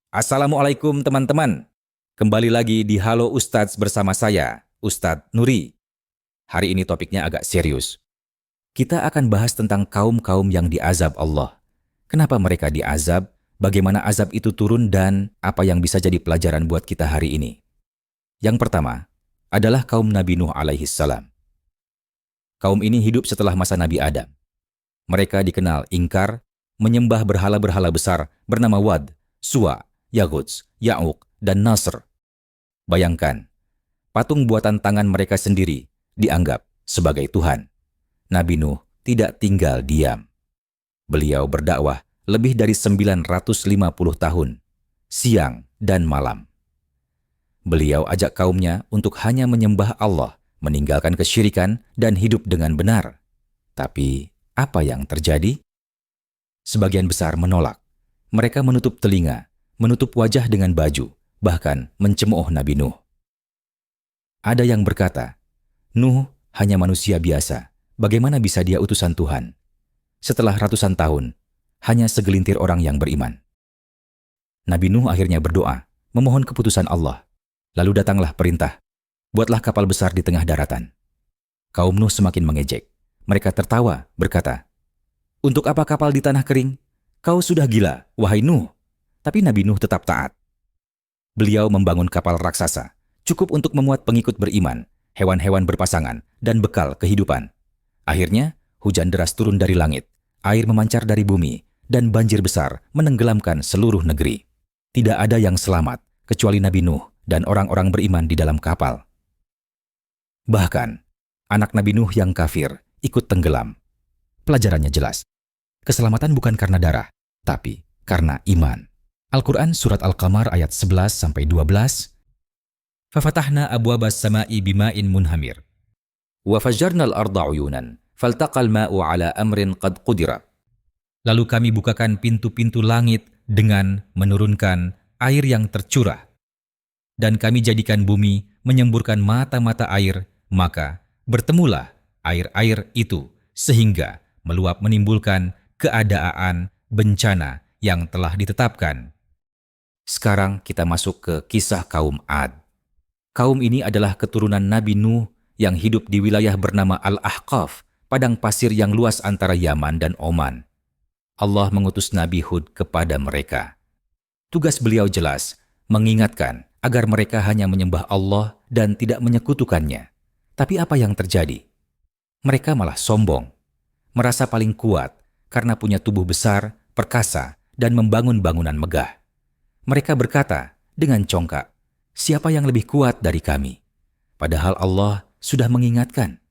Assalamualaikum teman-teman. Kembali lagi di Halo Ustadz bersama saya, Ustadz Nuri. Hari ini topiknya agak serius. Kita akan bahas tentang kaum-kaum yang diazab Allah. Kenapa mereka diazab, bagaimana azab itu turun, dan apa yang bisa jadi pelajaran buat kita hari ini. Yang pertama adalah kaum Nabi Nuh alaihi salam. Kaum ini hidup setelah masa Nabi Adam. Mereka dikenal ingkar, menyembah berhala-berhala besar bernama Wad, Suwa, Yaguts, Ya'uq, dan Nasr. Bayangkan, patung buatan tangan mereka sendiri dianggap sebagai Tuhan. Nabi Nuh tidak tinggal diam. Beliau berdakwah lebih dari 950 tahun, siang dan malam. Beliau ajak kaumnya untuk hanya menyembah Allah, meninggalkan kesyirikan, dan hidup dengan benar. Tapi, apa yang terjadi? Sebagian besar menolak. Mereka menutup telinga, menutup wajah dengan baju, bahkan mencemooh Nabi Nuh. Ada yang berkata, Nuh hanya manusia biasa, bagaimana bisa dia utusan Tuhan? Setelah ratusan tahun, hanya segelintir orang yang beriman. Nabi Nuh akhirnya berdoa, memohon keputusan Allah. Lalu datanglah perintah, buatlah kapal besar di tengah daratan. Kaum Nuh semakin mengejek. Mereka tertawa, berkata, untuk apa kapal di tanah kering? Kau sudah gila, wahai Nuh. Tapi Nabi Nuh tetap taat. Beliau membangun kapal raksasa, cukup untuk memuat pengikut beriman, hewan-hewan berpasangan, dan bekal kehidupan. Akhirnya, hujan deras turun dari langit, air memancar dari bumi, dan banjir besar menenggelamkan seluruh negeri. Tidak ada yang selamat, kecuali Nabi Nuh dan orang-orang beriman di dalam kapal. Bahkan, anak Nabi Nuh yang kafir ikut tenggelam. Pelajarannya jelas. Keselamatan bukan karena darah, tapi karena iman. Al-Quran Surat Al-Qamar ayat 11-12. Fafatahna abwabas sama'i bima'in munhamir. Wa fajjarnal arda uyunan. Faltaqal ma'u ala amrin qad qudira. Lalu kami bukakan pintu-pintu langit dengan menurunkan air yang tercurah. Dan kami jadikan bumi menyemburkan mata-mata air, maka bertemulah air-air itu sehingga meluap menimbulkan keadaan bencana yang telah ditetapkan. Sekarang kita masuk ke kisah kaum Ad. Kaum ini adalah keturunan Nabi Nuh yang hidup di wilayah bernama Al-Ahqaf, padang pasir yang luas antara Yaman dan Oman. Allah mengutus Nabi Hud kepada mereka. Tugas beliau jelas, mengingatkan agar mereka hanya menyembah Allah dan tidak menyekutukannya. Tapi apa yang terjadi? Mereka malah sombong, merasa paling kuat karena punya tubuh besar, perkasa, dan membangun bangunan megah. Mereka berkata dengan congkak, siapa yang lebih kuat dari kami? Padahal Allah sudah mengingatkan.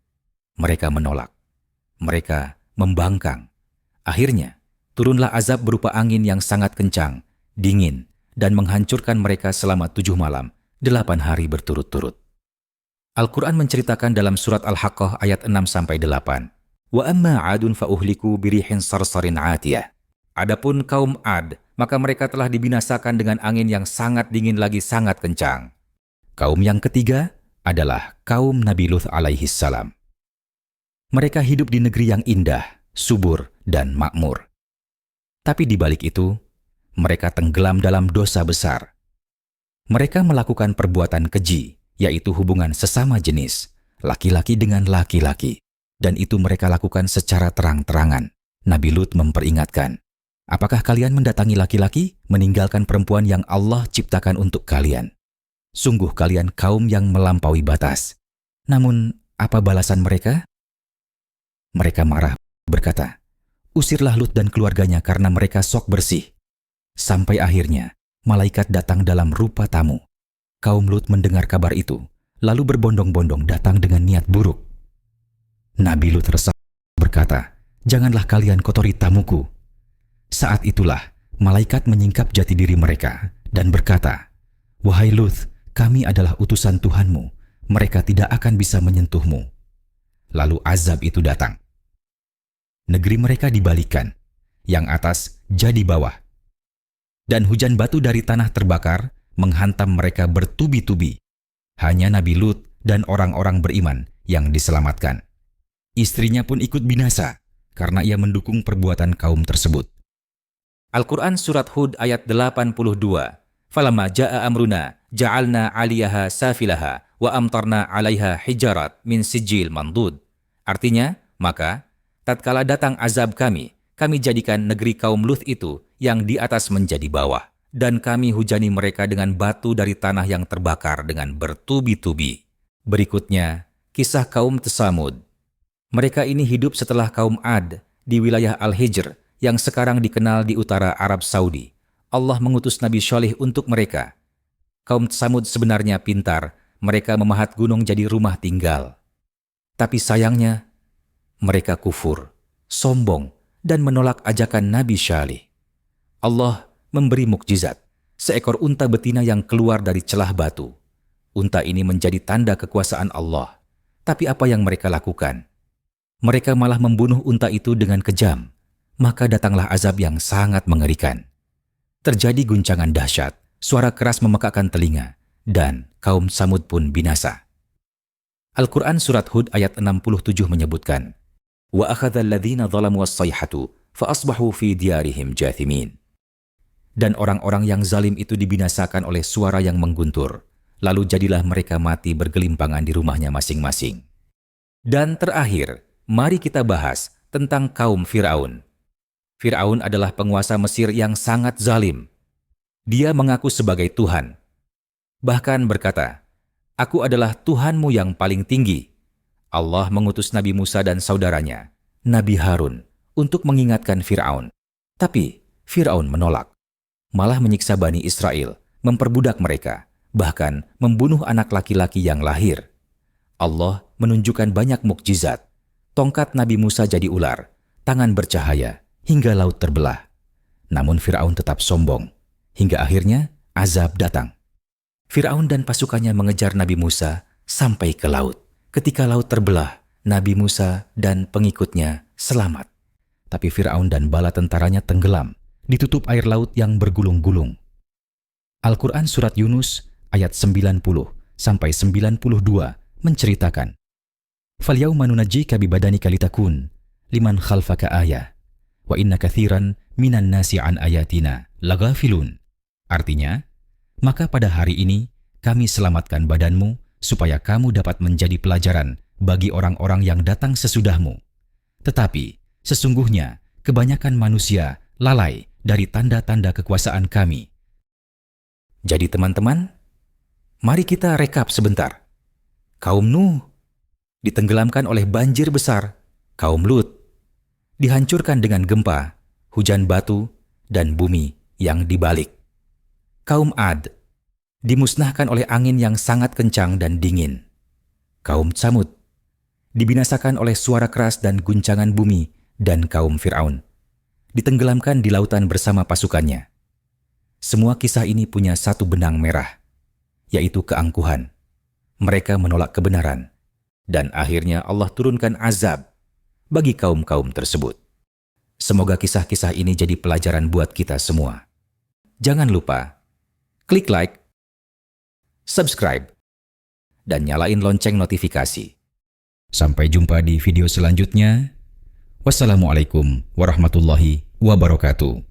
Mereka menolak. Mereka membangkang. Akhirnya, turunlah azab berupa angin yang sangat kencang, dingin, dan menghancurkan mereka selama 7 malam, 8 hari berturut-turut. Al-Quran menceritakan dalam surat Al-Haqqah ayat 6-8. Wa amma 'adun fa uhliku birihin sarsarin 'atiyah. Adapun kaum Ad, maka mereka telah dibinasakan dengan angin yang sangat dingin lagi sangat kencang. Kaum yang ketiga adalah kaum Nabi Lut alaihi salam. Mereka hidup di negeri yang indah, subur, dan makmur. Tapi di balik itu, mereka tenggelam dalam dosa besar. Mereka melakukan perbuatan keji, yaitu hubungan sesama jenis, laki-laki dengan laki-laki. Dan itu mereka lakukan secara terang-terangan. Nabi Lut memperingatkan, apakah kalian mendatangi laki-laki, meninggalkan perempuan yang Allah ciptakan untuk kalian? Sungguh kalian kaum yang melampaui batas. Namun, apa balasan mereka? Mereka marah, berkata, usirlah Lut dan keluarganya karena mereka sok bersih. Sampai akhirnya, malaikat datang dalam rupa tamu. Kaum Lut mendengar kabar itu, lalu berbondong-bondong datang dengan niat buruk. Nabi Lut resah berkata, janganlah kalian kotori tamuku. Saat itulah, malaikat menyingkap jati diri mereka dan berkata, wahai Lut, kami adalah utusan Tuhanmu, mereka tidak akan bisa menyentuhmu. Lalu azab itu datang. Negeri mereka dibalikkan, yang atas jadi bawah. Dan hujan batu dari tanah terbakar menghantam mereka bertubi-tubi. Hanya Nabi Lut dan orang-orang beriman yang diselamatkan. Istrinya pun ikut binasa karena ia mendukung perbuatan kaum tersebut. Al-Quran Surat Hud ayat 82 Falamma jaa amruna ja'alna 'aliyaha safilaha wa amtarna 'alaiha hijarat min sijil mandud. Artinya, maka tatkala datang azab kami jadikan negeri kaum Lut itu yang di atas menjadi bawah, dan kami hujani mereka dengan batu dari tanah yang terbakar dengan bertubi-tubi. Berikutnya, kisah kaum Tsamud. Mereka ini hidup setelah kaum Ad di wilayah Al-Hijr yang sekarang dikenal di utara Arab Saudi. Allah mengutus Nabi Syalih untuk mereka. Kaum Tsamud sebenarnya pintar, mereka memahat gunung jadi rumah tinggal. Tapi sayangnya, mereka kufur, sombong, dan menolak ajakan Nabi Syalih. Allah memberi mukjizat, seekor unta betina yang keluar dari celah batu. Unta ini menjadi tanda kekuasaan Allah. Tapi apa yang mereka lakukan? Mereka malah membunuh unta itu dengan kejam. Maka datanglah azab yang sangat mengerikan. Terjadi guncangan dahsyat, suara keras memekakkan telinga, dan kaum Tsamud pun binasa. Al-Quran Surat Hud ayat 67 menyebutkan, Wa akhadha alladhina zalamu as-sayhatu fa asbahu fi diyarihim jathimin. Dan orang-orang yang zalim itu dibinasakan oleh suara yang mengguntur, lalu jadilah mereka mati bergelimpangan di rumahnya masing-masing. Dan terakhir, mari kita bahas tentang kaum Fir'aun. Fir'aun adalah penguasa Mesir yang sangat zalim. Dia mengaku sebagai Tuhan. Bahkan berkata, Aku adalah Tuhanmu yang paling tinggi. Allah mengutus Nabi Musa dan saudaranya, Nabi Harun, untuk mengingatkan Fir'aun. Tapi Fir'aun menolak. Malah menyiksa Bani Israel, memperbudak mereka, bahkan membunuh anak laki-laki yang lahir. Allah menunjukkan banyak mukjizat. Tongkat Nabi Musa jadi ular, tangan bercahaya, hingga laut terbelah. Namun Fir'aun tetap sombong, hingga akhirnya azab datang. Fir'aun dan pasukannya mengejar Nabi Musa sampai ke laut. Ketika laut terbelah, Nabi Musa dan pengikutnya selamat. Tapi Fir'aun dan bala tentaranya tenggelam, ditutup air laut yang bergulung-gulung. Al-Quran Surat Yunus ayat 90 sampai 92 menceritakan, Falyawma nunajjika bibadanika litakun liman khalfaka ayah. Wa inna kathiran minan nasi an ayatina laghafilun. Artinya, maka pada hari ini kami selamatkan badanmu supaya kamu dapat menjadi pelajaran bagi orang-orang yang datang sesudahmu. Tetapi sesungguhnya kebanyakan manusia lalai dari tanda-tanda kekuasaan kami. Jadi teman-teman, mari kita rekap sebentar. Kaum Nuh ditenggelamkan oleh banjir besar. Kaum Lut dihancurkan dengan gempa, hujan batu, dan bumi yang dibalik. Kaum Ad dimusnahkan oleh angin yang sangat kencang dan dingin. Kaum Tsamud dibinasakan oleh suara keras dan guncangan bumi, dan kaum Fir'aun ditenggelamkan di lautan bersama pasukannya. Semua kisah ini punya satu benang merah, yaitu keangkuhan. Mereka menolak kebenaran, dan akhirnya Allah turunkan azab bagi kaum-kaum tersebut. Semoga kisah-kisah ini jadi pelajaran buat kita semua. Jangan lupa klik like, subscribe, dan nyalain lonceng notifikasi. Sampai jumpa di video selanjutnya. Wassalamualaikum warahmatullahi wabarakatuh.